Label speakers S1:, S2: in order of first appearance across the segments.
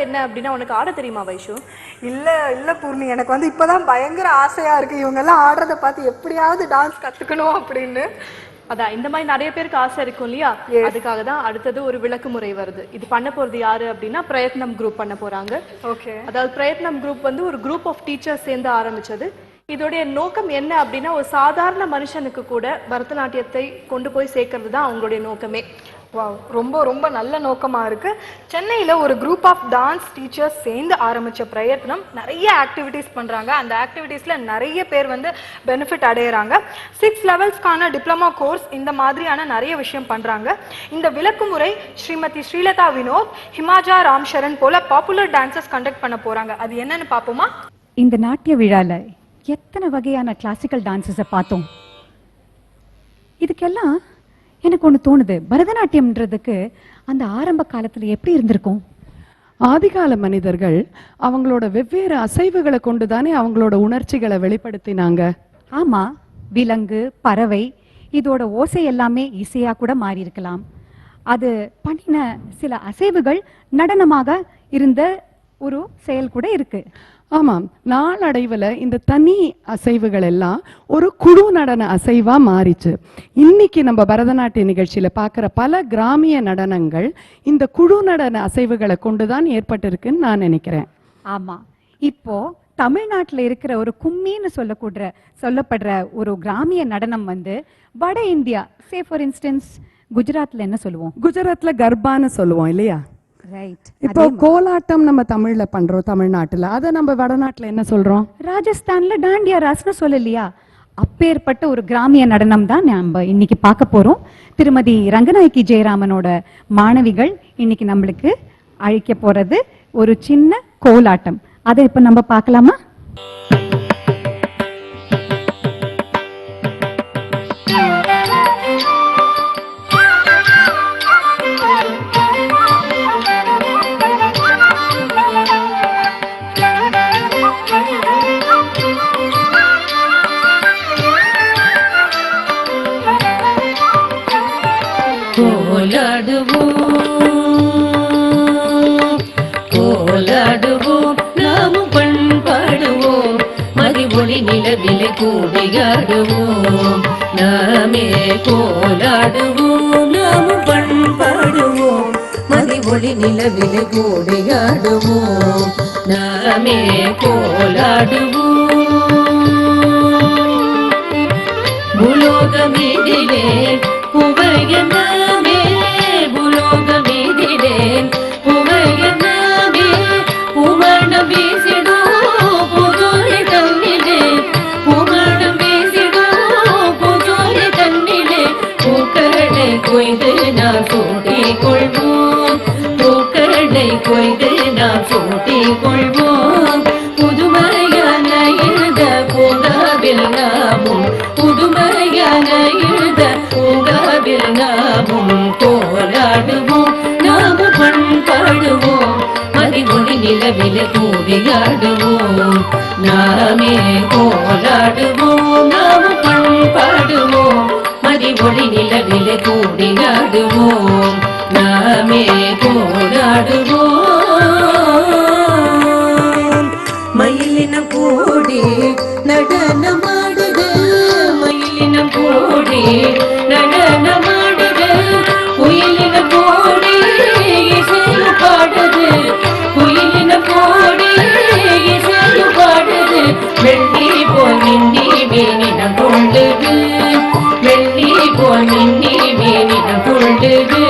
S1: என்ன அப்படின்னா உனக்கு ஆட தெரியுமா வைஷு?
S2: இல்ல பூர்ணி, எனக்கு வந்து இப்பதான் பயங்கர ஆசையா இருக்கு இவங்க எல்லாம் ஆடுறத பார்த்து எப்படியாவது டான்ஸ் கத்துக்கணும் அப்படின்னு.
S1: அதான் இந்த மாதிரி நிறைய பேருக்கு ஆசை இருக்கும் இல்லையா? அதுக்காக தான் அடுத்தது ஒரு விளக்கு முறை வருது. இது பண்ண போறது யாரு அப்படின்னா பிரயத்னம் குரூப் பண்ண போறாங்க.
S2: ஓகே.
S1: அதாவது பிரயத்னம் குரூப் வந்து ஒரு குரூப் ஆஃப் டீச்சர்ஸ் சேர்ந்து ஆரம்பிச்சது. இதோடைய நோக்கம் என்ன அப்படின்னா ஒரு சாதாரண மனுஷனுக்கு கூட பரதநாட்டியத்தை கொண்டு போய் சேர்க்கறது தான் அவங்களுடைய நோக்கமே.
S2: ரொம்ப ரொம்ப நல்ல நோக்கமா இருக்கு. சென்னையில ஒரு குரூப் ஆஃப் டான்ஸ் டீச்சர்ஸ் சேர்ந்து ஆரம்பிச்ச பிரயத்னம் நிறைய ஆக்டிவிட்டிஸ் பண்றாங்க. அந்த ஆக்டிவிட்டீஸ்ல நிறைய பேர் வந்து பெனிஃபிட் அடையறாங்க. 6 லெவல்ஸ்க்கான டிப்ளமா கோர்ஸ் இந்த மாதிரியான நிறைய விஷயம் பண்றாங்க. இந்த விளக்குமுறை ஸ்ரீமதி ஸ்ரீலதா வினோத், ஹிமாஜா ராம்சரண் போல பாப்புலர் டான்சர்ஸ் கண்டக்ட் பண்ண போறாங்க. அது என்னன்னு பாப்போமா?
S3: இந்த நாட்டிய விழால எத்தனை வகையான கிளாசிக்கல் டான்ஸஸை பார்த்தோம். இதுக்கெல்லாம் எனக்கு ஒன்று தோணுது, பரதநாட்டியம்ன்றதுக்கு அந்த ஆரம்ப காலத்தில் எப்படி இருந்திருக்கும்?
S4: ஆதிகால மனிதர்கள் அவங்களோட வெவ்வேறு அசைவுகளை கொண்டு தானே அவங்களோட உணர்ச்சிகளை வெளிப்படுத்தினாங்க.
S3: ஆமா, விலங்கு, பறவை இதோட ஓசை எல்லாமே இசையா கூட மாறி இருக்கலாம். அது பண்ணின சில அசைவுகள் நடனமாக இருந்த ஒரு செயல் கூட இருக்கு.
S4: ஆமாம், நாளடைவில் இந்த தனி அசைவுகள் எல்லாம் ஒரு குழு நடன அசைவா மாறிச்சு. இன்னைக்கு நம்ம பரதநாட்டிய நிகழ்ச்சியில பார்க்குற பல கிராமிய நடனங்கள் இந்த குழு நடன அசைவுகளை கொண்டுதான் ஏற்பட்டிருக்குன்னு நான் நினைக்கிறேன்.
S3: ஆமா, இப்போ தமிழ்நாட்டில் இருக்கிற ஒரு கும்மின்னு சொல்லப்படுற ஒரு கிராமிய நடனம் வந்து வட இந்தியா, சே ஃபார் இன்ஸ்டன்ஸ் குஜராத்ல என்ன சொல்லுவோம்?
S4: குஜராத்ல கர்பான்னு சொல்லுவோம் இல்லையா?
S3: ரைட்.
S4: இப்போ கோலாட்டம் நம்ம தமிழ்ல பண்றோம் தமிழ்நாட்டுல, அதை நம்ம வடநாட்டுல என்ன சொல்றோம்?
S3: ராஜஸ்தான்ல டாண்டியா ராஸ்னு சொல்லலையா? அப்பேற்பட்ட ஒரு கிராமிய நடனம் தான் நம்ம இன்னைக்கு பார்க்க போறோம். திருமதி ரங்கநாயகி ஜெயராமனோட மாணவிகள் இன்னைக்கு நம்மளுக்கு அழைக்க போறது ஒரு சின்ன கோலாட்டம். அதை இப்ப நம்ம பார்க்கலாமா?
S5: கோலாடுவோம் நாமும் பண்பாடுவோம், மதிமொழி நிலவிலே கூடியாடுவோம். நாமே கோலாடுவோம் நாமும் பண்பாடுவோம், மதிமொழி நிலவிலே கூடியாடுவோம். நாமே கோலாடுவோம். பூலோகமீதிலே புகையனாமே, பூலோகமீதிலே புகையனாமே, உமணம் வீசிடும் புதுரை தன்னிலே, உமணம் வீசிடும் புதுரை தன்னிலே, பூக்களை கொய்து நாம் சூட்டிக் கொள்வோம், பூக்களை கொய்து நாம் சூட்டிக் கொள்வோம். புதுமையான இந்த பூங்காவில் நாமும், புதுமையான இந்த பூங்காவில் நாமும் கோலாடுவோம், நாமும் பண்பாடுவோம், மதிமொழி நிலவிலே கூடியாடுவோம். நாமே கோலாடுவோம் நாமும் பண்பாடுவோம், மதிமொழி நிலவிலே கூடியாடுவோம். நாமே கோலாடுவோம். மயிலினம் கூடி நடனமாடுது, மயிலினம் கூடி நடனமாடுது, குயிலினம் கூடி இசையும் பாடுது, குயிலினம் கூடி இசையும் பாடுது. வெள்ளி போல் மின்னி மீனினம் கொள்ளுது, வெள்ளி போல் மின்னி மீனினம் கொள்ளுது.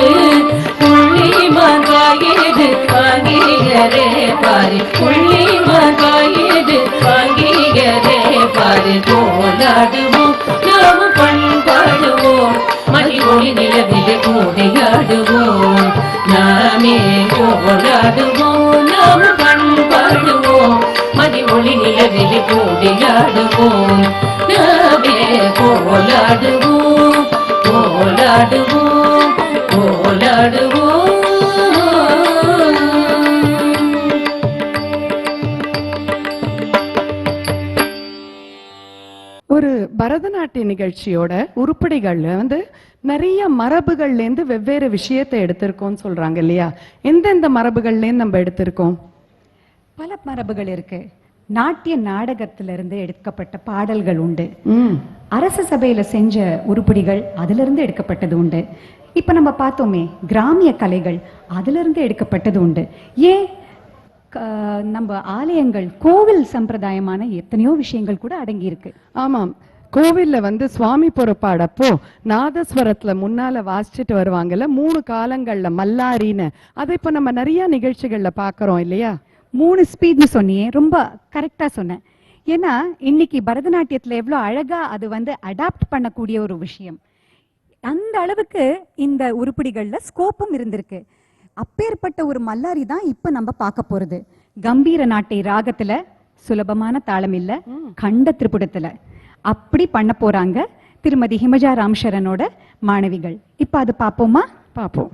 S5: புள்ளி மாங்காயது வாங்கியரே பாரு, புள்ளி மாங்காயது வாங்கியரே பாரு. கோலாடுவோம் நாமும் பண்பாடுவோம், மதிமொழி நிலவிலே கூடியாடுவோம். நாமே கோலாடுவோம் நாமும் பண்பாடுவோம், மதிமொழி நிலவிலே கூடியாடுவோம். நாமே கோலாடுவோம் கோலாடுவோம் கோலாடுவோம்.
S4: ஒரு பரதநாட்டிய நிகழ்ச்சியோட உருப்படிகள்ல வந்து நிறைய மரபுகள்லேருந்து வெவ்வேறு விஷயத்தை எடுத்திருக்கோம்னு சொல்றாங்க இல்லையா? எந்தெந்த மரபுகள்லேருந்து நம்ம எடுத்திருக்கோம்?
S3: பல மரபுகள் இருக்கு. நாட்டிய நாடகத்திலிருந்து எடுக்கப்பட்ட பாடல்கள் உண்டு. அரச சபையில செஞ்ச உருப்படிகள் அதிலிருந்து எடுக்கப்பட்டது உண்டு. இப்ப நம்ம பார்த்தோமே கிராமிய கலைகள் அதிலிருந்து எடுக்கப்பட்டது உண்டு. ஏன் நம்ம ஆலயங்கள் கோவில் சம்பிரதாயமான எத்தனையோ விஷயங்கள் கூட அடங்கி இருக்கு.
S4: ஆமாம், கோவில்ல வந்து சுவாமி பொறுப்பாடப்போ நாதஸ்வரத்துல முன்னால வாசிச்சுட்டு வருவாங்கல்ல 3 காலங்கள்ல மல்லாரின்னு. அதை இப்ப நம்ம நிறைய நிகழ்ச்சிகள்ல பாக்குறோம் இல்லையா?
S3: 3 ஸ்பீட்னு சொன்னியே, ரொம்ப கரெக்டா சொன்னேன். ஏன்னா இன்னைக்கு பரதநாட்டியத்துல எவ்வளவு அழகா அது வந்து அடாப்ட் பண்ணக்கூடிய ஒரு விஷயம். அந்த அளவுக்கு இந்த உருப்படிகள்ல ஸ்கோப்பும் இருந்திருக்கு. அப்பேற்பட்ட ஒரு மல்லாரி தான் இப்ப நம்ம பார்க்க போறது. கம்பீர நாட்டை ராகத்துல, சுலபமான தாளம் இல்ல, கண்ட திரிபுடத்துல அப்படி பண்ண போறாங்க திருமதி ஹிமஜா ராம்சரனோட மாணவிகள். இப்ப அது பாப்போமா?
S4: பாப்போம்.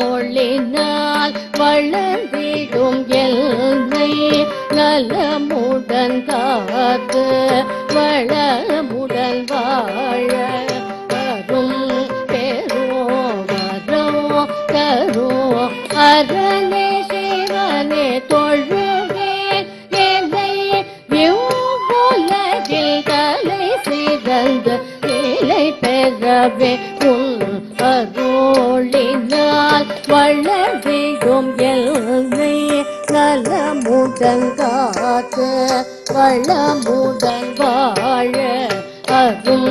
S5: அருளினால் வளர்ந்திடும் எல்லை நலமுடன் காத்து வளமுடன் வாழ வரும் பெருவரோ கரோ அரணே சிவனே தொழுவேன் என்னை இவ்வுலகில் தலை சிறந்து நிலை பெறவே அருளினால் வளர்ந்திடும் எல்லை நலமுடன் காத்து வளமுடன் வாழ அரும்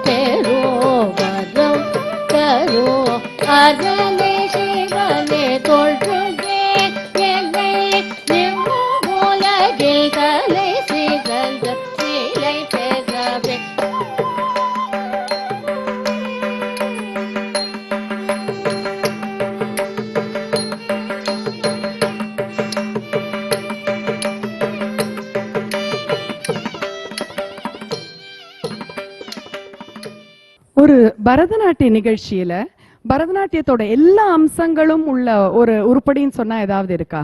S5: பெருவரம் கரோ அரணே சிவனே தொழுவேன் என்னை இவ்வுலகில் தலை சிறந்த நிலை பெறவே.
S4: ஒரு பரதநாட்டிய நிகழ்ச்சியில பரதநாட்டியத்தோட எல்லா அம்சங்களும் உள்ள ஒரு உருப்படின்னு சொன்னா ஏதாவது இருக்கா?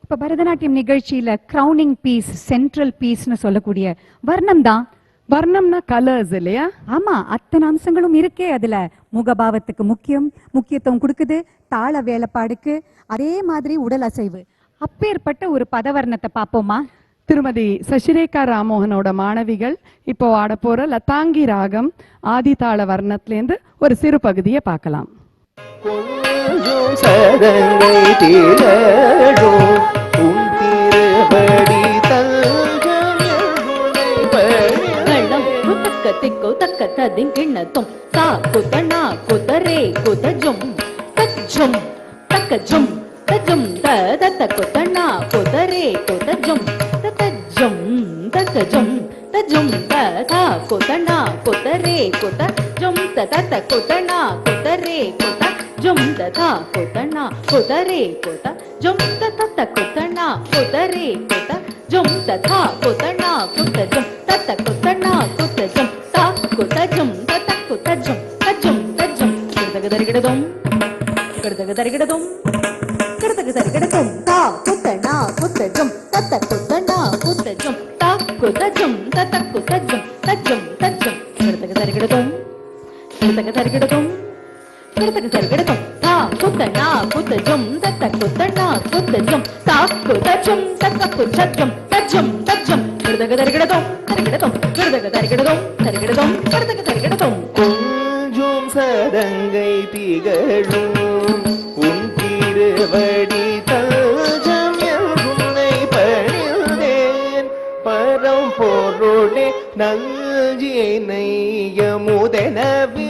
S3: இப்ப பரதநாட்டியம் நிகழ்ச்சியில கிரவுனிங் பீஸ், சென்ட்ரல் பீஸ்னு சொல்லக்கூடிய வர்ணம் தான்.
S4: வர்ணம்னா கலர்ஸ் இல்லையா?
S3: ஆமா, அத்தனை அம்சங்களும் இருக்கே அதுல. முகபாவத்துக்கு முக்கியத்துவம் கொடுக்குது, தாள வேலைப்பாடுக்கு, அதே மாதிரி உடல் அசைவு. அப்பேற்பட்ட ஒரு பதவர்ணத்தை பார்ப்போமா?
S4: திருமதி சசிரேகா ராமோகனோட மாணவிகள் இப்போ ஆட போற லதாங்கி ராகம் ஆதிதாள வர்ணத்திலேருந்து ஒரு சிறு பகுதியை பார்க்கலாம்.
S6: கொஞ்சம் சதங்கை திகழும் உன் திருவடி தஞ்சம் எங்குனை
S5: களம் குத்தக்க திக்கோ தக்க ததிங்கிண்ணத்தும் தா குத்தனா குத்தரே குத்தஜும் தஜும் தக்கஜும் தஜும் ததத்த குத்தனா குத்தரே குத்தஜும் தஜும் தக்கஜும் தஜும் ததா குத்தனா குத்தரே குத்தஜும் ததத்த குத்தனா குத்தரே குத்தஜும் ததா குத்தனா குத்தரே குத்தஜும் ததத்த குத்தனா குத்தரே குத்தஜும் ததா குத்தனா குத்தஜும் தத்த குத்தனா குத்தஜும் தா குத்தஜும் தத்த குத்தஜும் தஜும் தஜும் கிருதகதரிகிடதும் கிருதகதரிகிடதும் கிருதகதரிகிடதும் தா குத்தனா குத்தஜும் தத்த குத்தனா குத்தஜும் தா குத்தஜும் தத்த குத்தஜும் தஜும் தஜும் கிருதகதரிகிடதும் கிருதகதரிகிடதும் கிருதகதரிகிடதும் தா குத்தனா குத்தஜும் தத்த குத்தனா குத்தஜும் தா குத்தஜும் தத்த குத்தஜும் தஜும் தஜும் கிருதகதரிகிடதும் தரிகிடதும் கிருதகதரிகிடதும் தரிகிடதும் கிருதகதரிகிடதும்
S6: கொஞ்சம் சதங்கை திகழும் உன் திருவடி தஞ்சம் எங்குனை பணிந்தேன் பரம்பொருளே நல்ஜினையமுதெனவே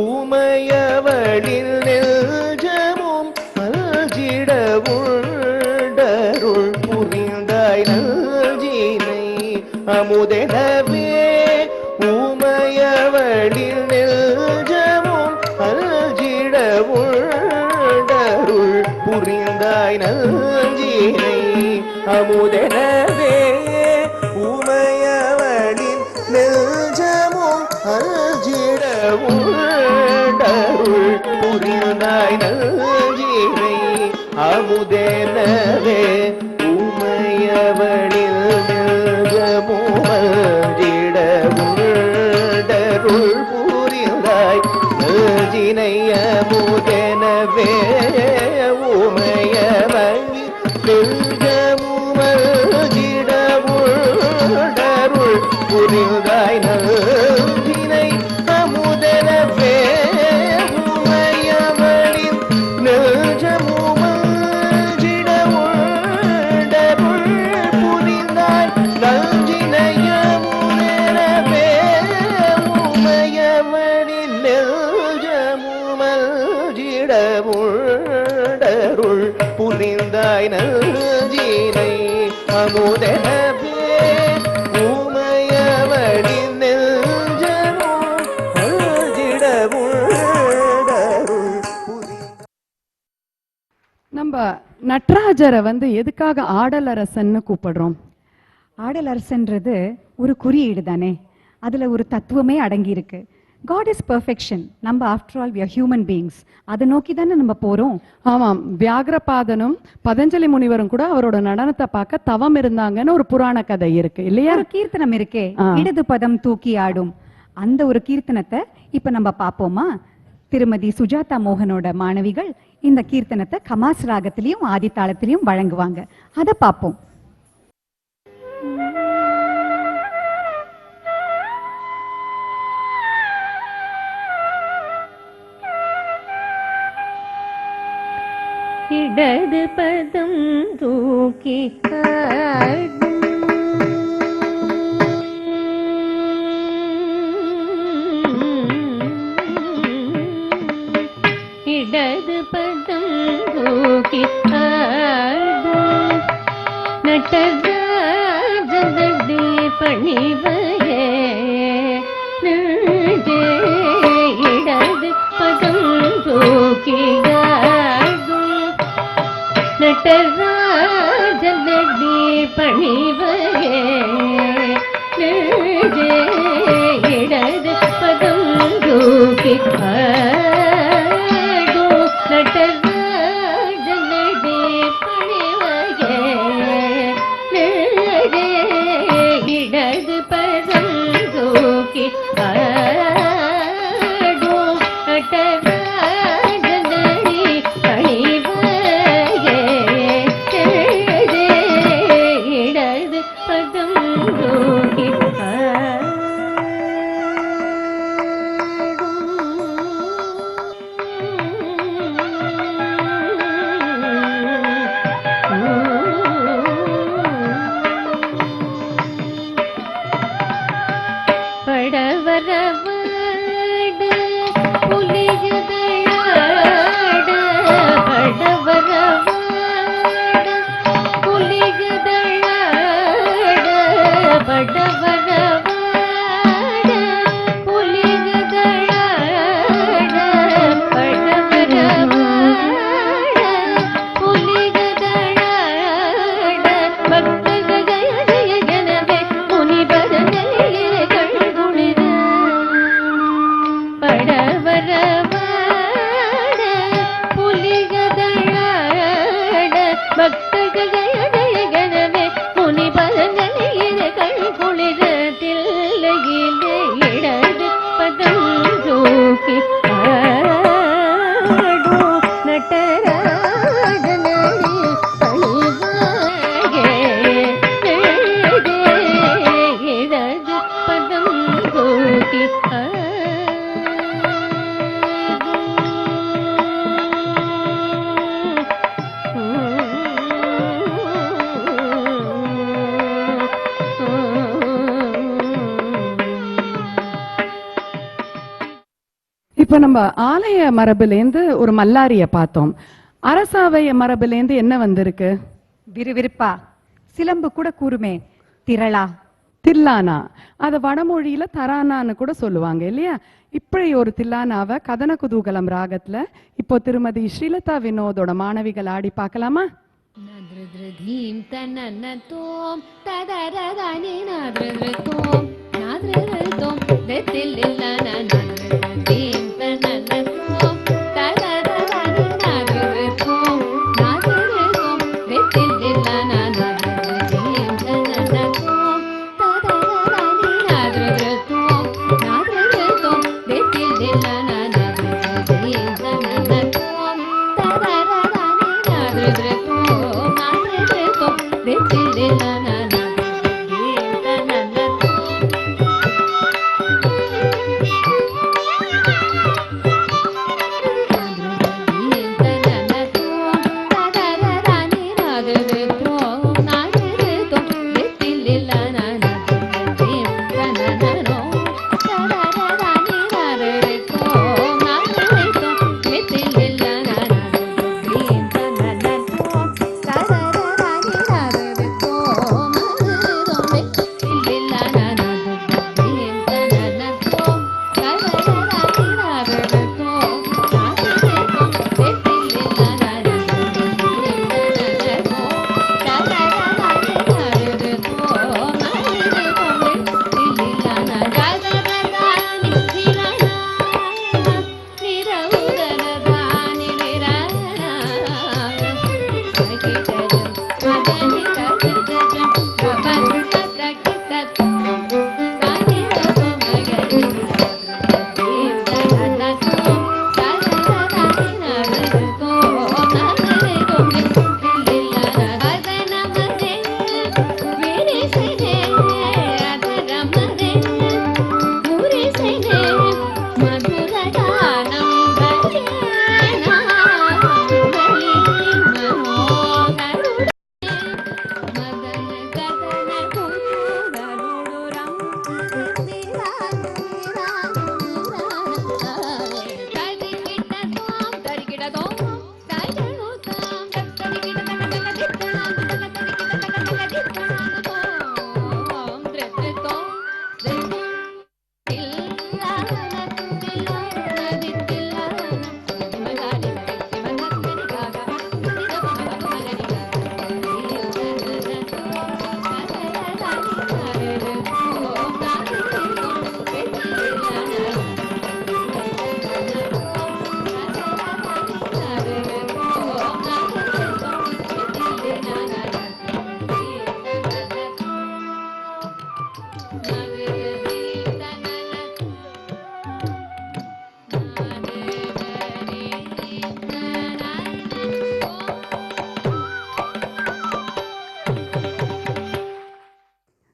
S6: உமையவளில் நெஞ்சமும் அல்ஜிட உண்டருள் புரிந்தாய் நல்ஜினை அமுதெனவே உமையவளில் நெஞ்சமும் அல்ஜிட உண்டருள் புரிந்தாய் நல்ஜினை அமுதெனவே உமையவளின் நெஞ்சமும் அல்ஜிட உண்டருள் புரிந்தாய் நல்ஜினை அமுதெனவே உமையவளில் நெஞ்சமும் அல்ஜிட உண்டருள் புரிந்தாய் நல்ஜினை அமுதெனவே உமையவளில் நெஞ்சமும் அல்ஜிட உண்டருள் புரிந்தாய் நல்ஜினை அமுதெனவே உமையவளின் நெஞ்சமும் அல்ஜிட உண்டருள் புரிந்தாய் நல்ஜினை அமுதெனவே உமையவளின் நெஞ்சமும் அல்ஜிட உண்டருள் புரிந்தாய் நல்ஜினை அமுதெனவே உமையவளின் நெஞ்சமும் அல்ஜிட உண்டருள் புரிந்தாய்.
S4: நம்ம நட்ராஜரை வந்து எதுக்காக ஆடலரசன்னு கூப்பிடுறோம்?
S3: ஆடலரசன்றது ஒரு குறியீடு தானே, அதுல ஒரு தத்துவமே அடங்கி இருக்கு. God is perfection. நம்ம after all we are human beings. அதை நோக்கி தானே நம்ம போறோம்.
S4: ஆமாம், வியாகரபாதனும் பதஞ்சலி முனிவரும் கூட அவரோட நடனத்தை பார்க்க தவம் இருந்தாங்கன்னு ஒரு புராண கதை இருக்கு இல்லையா?
S3: ஒரு கீர்த்தனம் இருக்கே, இடது பதம் தூக்கி ஆடும். அந்த ஒரு கீர்த்தனத்தை இப்ப நம்ம பார்ப்போமா? திருமதி சுஜாதா மோகனோட மாணவிகள் இந்த கீர்த்தனத்தை கமாஸ் ராகத்திலையும் ஆதித்தாளத்திலையும் வழங்குவாங்க. அதை பார்ப்போம்.
S5: இடது பதம் தூக்கி ஆடும் இடது பதம் தூக்கி ஆடும் நடராஜனடி பணிவையே நெஞ்சே இடது பதம் தூக்கி நடராஜனடி பணிவையே நெஞ்சே இடது பதம் தூக்கி ஆடும் நடராஜனடி பணிவையே நெஞ்சே இடது பதம் தூக்கி ஆடும் நடராஜனடி பணிவையே இடது பதம் தூக்கி ஆடும்
S4: இப்ப நம்ம ஆலய மரபுலேருந்து ஒரு மல்லாரிய பார்த்தோம். அரசாவை மரபுலேருந்து என்ன வந்திருக்கு?
S3: விறுவிறுப்பா, சிலம்பு கூட கூறுமே திரளா,
S4: தில்லானா. அத வடமொழியில தரானான்னு கூட சொல்லுவாங்க இல்லையா? இப்படி ஒரு தில்லானாவை கதன குதூகலம் ராகத்துல இப்போ திருமதி ஸ்ரீலதா வினோதோட மாணவிகள் ஆடி பார்க்கலாமா?
S5: நாத்ரத்ரதீம் தன்னன்னதோம் ததரதானி நாத்ரத்ரதோம் நாத்ரத்ரதோம் தெத்தில்லில்லான நாத்ரத்ரதீம் தன்னன்னதோம் ததரதானி நாத்ரத்ரதோம் நாத்ரத்ரதோம் தெத்தில்லில்லான நாத்ரத்ரதீம் தன்னன்னதோம் ததரதானி நாத்ரத்ரதோம் நாத்ரத்ரதோம் தெத்தில்லில்லான நாத்ரத்ரதீம் தன்னன்னதோம் ததரதானி நாத்ரத்ரதோம்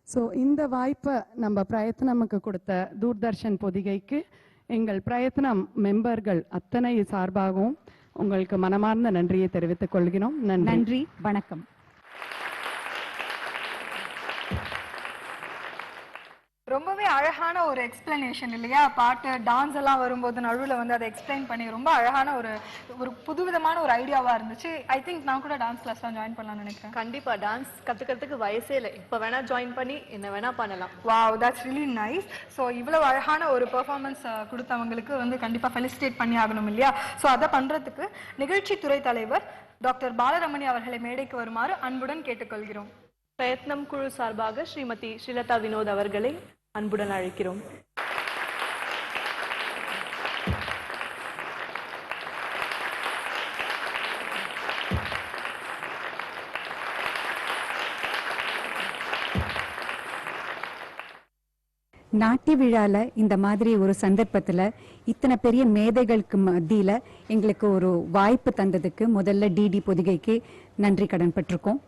S4: ஸோ இந்த வாய்ப்பை நம்ம பிரயத்னமுக்கு கொடுத்த தூர்தர்ஷன் பொதிகைக்கு எங்கள் பிரயத்னம் மெம்பர்கள் அத்தனை சார்பாகவும் உங்களுக்கு மனமார்ந்த நன்றியை தெரிவித்துக் கொள்கிறோம்.
S3: நன்றி, வணக்கம்.
S2: ரொம்பவே அழகான ஒரு எக்ஸ்பிளனேஷன் இல்லையா? பாட்டு டான்ஸ் எல்லாம் வரும்போது நடுவில் வந்து அதை எக்ஸ்பிளைன் பண்ணி ரொம்ப அழகான ஒரு புதுவிதமான ஒரு ஐடியாவா இருந்துச்சு. ஐ திங்க் நான் கூட டான்ஸ் கிளாஸ்லாம் ஜாயின் பண்ணலாம்னு நினைக்கிறேன்.
S1: கண்டிப்பா டான்ஸ் கத்துக்கிறதுக்கு வயசே இல்லை, இப்ப வேணா ஜாயின் பண்ணி என்ன வேணா பண்ணலாம்.
S2: Wow, that's really nice. So இவ்வளவு அழகான ஒரு பெர்ஃபார்மன்ஸ் கொடுத்தவங்களுக்கு வந்து கண்டிப்பா ஃபெலிசிட்டேட் பண்ணி ஆகணும் இல்லையா? ஸோ அதை பண்றதுக்கு நிகழ்ச்சி துறை தலைவர் டாக்டர் பாலரமணி அவர்களை மேடைக்கு வருமாறு அன்புடன் கேட்டுக்கொள்கிறோம்.
S1: பிரயத்னம் குழு சார்பாக ஸ்ரீமதி ஸ்ரீலதா வினோத் அவர்களை அன்புடன் அழைக்கிறோம்.
S3: நாட்டிய விழால இந்த மாதிரி ஒரு சந்தர்ப்பத்துல இத்தனை பெரிய மேதைகளுக்கு மத்தியில எங்களுக்கு ஒரு வாய்ப்பு தந்ததுக்கு முதல்ல டிடி பொதிகைக்கு நன்றி கடன் பட்டிருக்கோம்.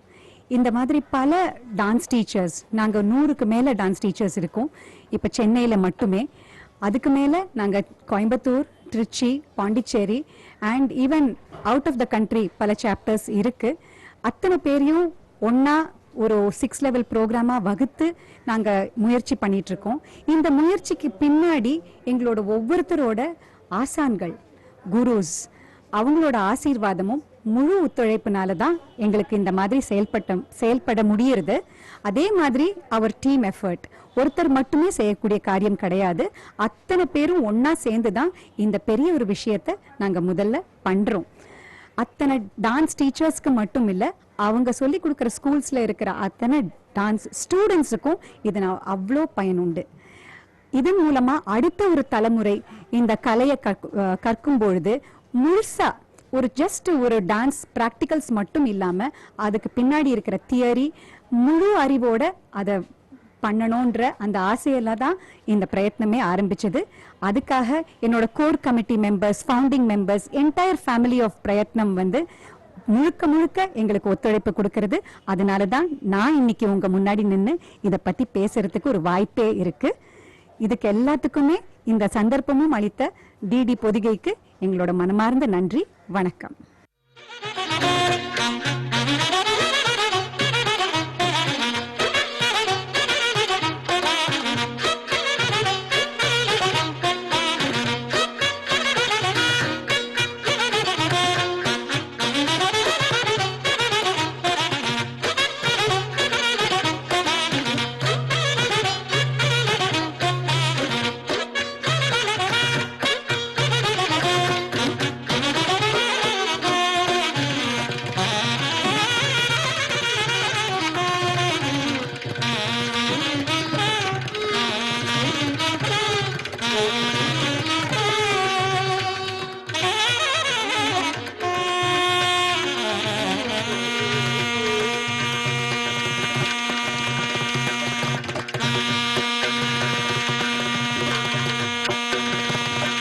S3: இந்த மாதிரி பல டான்ஸ் டீச்சர்ஸ், நாங்கள் 100க்கு மேலே டான்ஸ் டீச்சர்ஸ் இருக்கோம் இப்போ சென்னையில் மட்டுமே. அதுக்கு மேலே நாங்கள் Coimbatore, Trichy, Pondicherry and even out of the country பல சாப்டர்ஸ் இருக்குது. அத்தனை பேரையும் ஒன்றா ஒரு 6 லெவல் ப்ரோக்ராமாக வகுத்து நாங்கள் முயற்சி பண்ணிகிட்ருக்கோம். இந்த முயற்சிக்கு பின்னாடி எங்களோட ஒவ்வொருத்தரோட ஆசான்கள், குருஸ் அவங்களோட ஆசீர்வாதமும் முழு ஒத்துழைப்புனால தான் எங்களுக்கு இந்த மாதிரி செயல்பட முடியுது. அதே மாதிரி அவர் டீம் எஃபர்ட், ஒருத்தர் மட்டுமே செய்யக்கூடிய காரியம் கிடையாது. அத்தனை பேரும் ஒன்னா சேர்ந்து தான் இந்த பெரிய ஒரு விஷயத்தை நாங்க முதல்ல பண்றோம். அத்தனை டான்ஸ் டீச்சர்ஸ்க்கு மட்டும் இல்ல, அவங்க சொல்லி கொடுக்குற ஸ்கூல்ஸ்ல இருக்கிற அத்தனை டான்ஸ் ஸ்டூடெண்ட்ஸுக்கும் இதனால் அவ்வளோ பயனுண்டு. இதன் மூலமா அடுத்த ஒரு தலைமுறை இந்த கலையை கற்கும் பொழுது முழுசா ஒரு டான்ஸ் பிராக்டிகல்ஸ் மட்டும் இல்லாம அதுக்கு பின்னாடி இருக்கிற தியரி முழு அறிவோட அதை பண்ணணும்ன்ற அந்த ஆசையில தான் இந்த பிரயத்னமே ஆரம்பிச்சது. அதுக்காக என்னோட core committee members, founding members, entire family of Prayatnam முழுக்க முழுக்க எங்களுக்கு ஒத்துழைப்பு கொடுக்கறது. அதனால தான் நான் இன்னைக்கு உங்க முன்னாடி நின்று இதை பத்தி பேசுறதுக்கு ஒரு வாய்ப்பே இருக்கு. இதுக்கு எல்லாத்துக்குமே இந்த சந்தர்ப்பமும் அளித்த டிடி பொதிகைக்கு எங்களோட மனமார்ந்த நன்றி. வணக்கம்.